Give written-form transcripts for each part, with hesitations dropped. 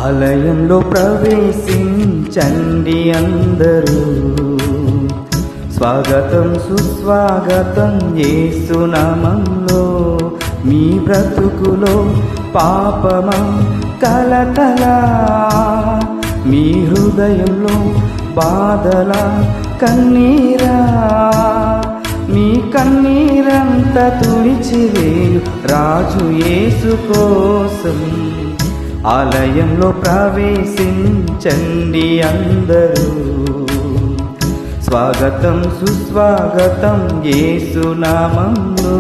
ఆలయంలో ప్రవేశించండి అందరూ, స్వాగతం సుస్వాగతం యేసు నామములో. మీ బ్రతుకులో పాపమా కలతలా, మీ హృదయంలో బాధలా కన్నీరా, మీ కన్నీరంతా తుడిచివేయు రాజు యేసు కోసం. ఆలయంలో ప్రవేశించండి అందరూ, స్వాగతం సుస్వాగతం యేసు నామములో.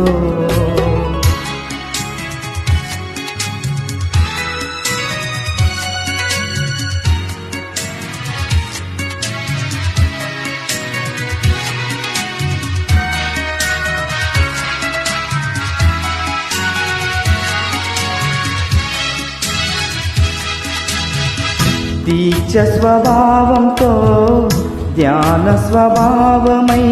దీక్ష స్వభావంతో ధ్యాన స్వభావమై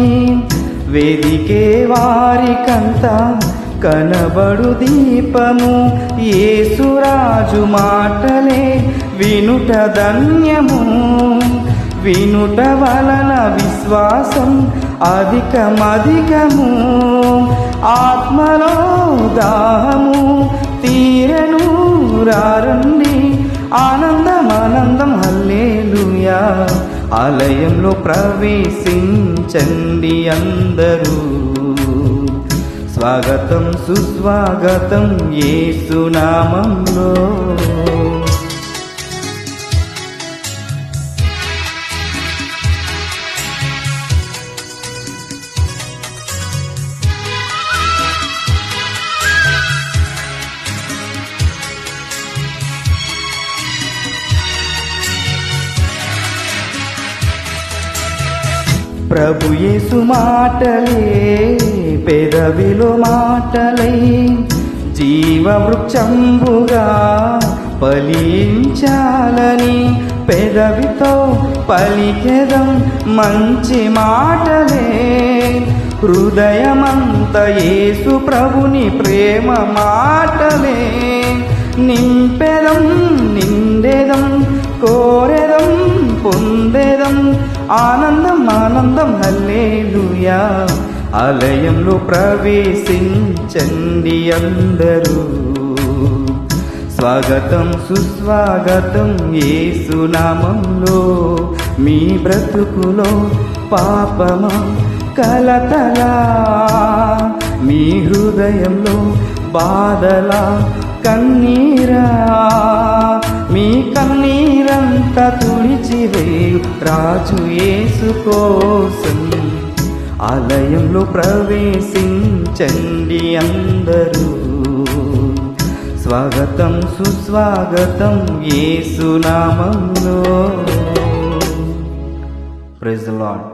వేదికే వారికంతా కనబడు దీపము. యేసురాజు మాటలే వినుట ధన్యము, వినుట వలన విశ్వాసం అధికమధికము. ఆత్మలో దాహము తీరెను రండి, ఆనందం ఆనందం హల్లెలూయా. ఆలయంలో ప్రవేశించండి అందరూ, స్వాగతం సుస్వాగతం యేసు నామములో. ప్రభు యేసు మాటలే పెదవిలో మాటలై జీవవృక్షంబుగా ఫలించాలని పెదవితో పలికెదం మంచి మాటలే. హృదయమంత యేసు ప్రభుని ప్రేమ మాటలే. నింపెదం నిండెదం కోరెదం పొందెదం, ఆనందం ఆనందం హల్లెలూయా. ఆలయంలో ప్రవేశించండి అందరూ, స్వాగతం సుస్వాగతం యేసు నామములో. మీ బ్రతుకులో పాపమా కలతలా, మీ హృదయంలో బాధలా కన్నీరా, మీ కన్నీరంతా తుడిచివేయు రాజు యేసు కోసం. ఆలయంలో ప్రవేశించండి అందరూ, స్వాగతం సుస్వాగతం యేసు నామములో. Praise the lord.